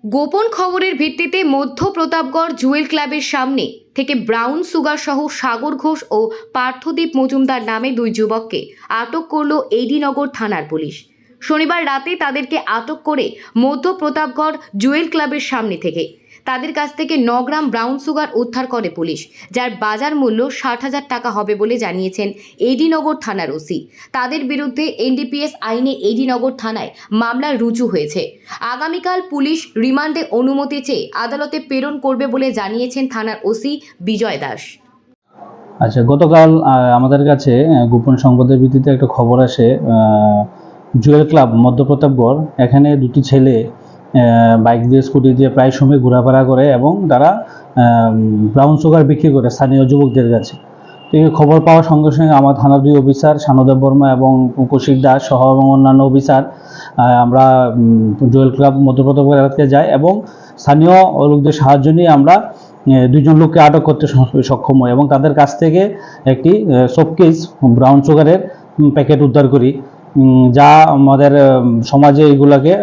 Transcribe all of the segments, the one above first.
গোপন খবরের ভিত্তিতে মধ্য প্রতাপগড় জুয়েল ক্লাবের সামনে থেকে ব্রাউন সুগার সহ সাগর ঘোষ ও পার্থদীপ মজুমদার নামে দুই যুবককে আটক করল এডিনগর থানার পুলিশ। শনিবার রাতে তাদেরকে আটক করে মধ্য প্রতাপগড় জুয়েল ক্লাবের সামনে থেকে তাদের কাছ থেকে 9 গ্রাম ব্রাউন সুগার উদ্ধার করে পুলিশ, যার বাজার মূল্য 60,000 টাকা হবে বলে জানিয়েছেন এডিনগর থানার ওসি। তাদের বিরুদ্ধে এনডিপিএস আইনে এডিনগর থানায় মামলা রুজু হয়েছে। আগামীকাল পুলিশ রিমান্ডে অনুমতি চেয়ে আদালতে প্রেরণ করবে বলে জানিয়েছেন থানার ওসি বিজয় দাস। আচ্ছা, গতকাল আমাদের কাছে গোপন সংবাদের ভিত্তিতে একটা খবর আসে, জুয়েল ক্লাব মধ্য প্রতাপগড় এখানে দুটি ছেলে বাইক দিয়ে স্কুটি দিয়ে প্রায় সময় ঘোরাফেরা করে এবং তারা ব্রাউন সুগার বিক্রি করে স্থানীয় যুবকদের কাছে। এই খবর পাওয়ার সঙ্গে সঙ্গে আমার থানার দুই অফিসার শানুদেব বর্মা এবং কৌশিক দাস সহ এবং অন্যান্য অফিসার আমরা জুয়েল ক্লাব মধ্য প্রতাপগড় এলাকায় যাই এবং স্থানীয় লোকদের সাহায্য নিয়ে আমরা দুজন লোককে আটক করতে সক্ষম হয় এবং তাদের কাছ থেকে একটি শোকেস ব্রাউন সুগারের প্যাকেট উদ্ধার করি, যা আমাদের সমাজে এইগুলাকে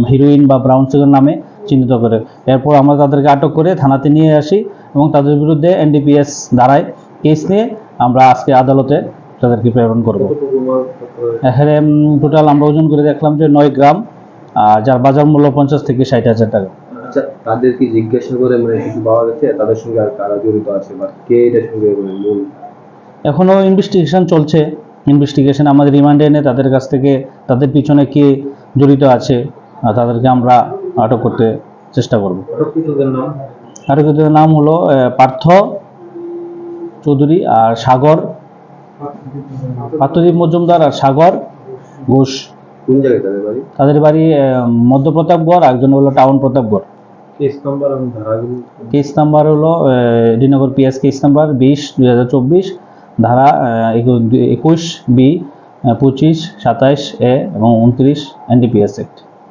হিরোইন বা ব্রাউন সুগার নামে চিহ্নিত করে। এরপর আমরা তাদেরকে আটক করে থানাতে নিয়ে আসি এবং তাদের বিরুদ্ধে এনডিপিএস ধারায় কেস নিয়ে আমরা আজকে আদালতে তাদেরকে প্রেরণ করব। এখানে টোটাল আমরা ওজন করে দেখলাম যে 9 গ্রাম, যার বাজার মূল্য 50 থেকে 60,000 টাকা। আচ্ছা, তাদেরকে জিজ্ঞাসা করে কিছু পাওয়া গেছে তাদের সঙ্গে আর কারা জড়িত আছে বা কে এটার সঙ্গে মূল? এখনো ইনভেস্টিগেশন চলছে। ইনভেস্টিগেশন আমাদের রিমান্ডে এনে তাদের কাছ থেকে তাদের পিছনে কে জড়িত আছে তাদেরকে আমরা আটক করতে চেষ্টা করব। আটককৃতদের নাম হলো পার্থ চৌধুরী আর সাগর, পার্থদীপ মজুমদার আর সাগর ঘোষ। কোন জায়গায় তাদের বাড়ি? তাদের বাড়ি মধ্য প্রতাপগড়, একজন হলো টাউন প্রতাপগড়। কেস নাম্বার হলো এডিনগর পিএস কেস নাম্বার 20/2024, ধারা 21B, 25, 27A এবং 29 এনডিপিএস অ্যাক্ট।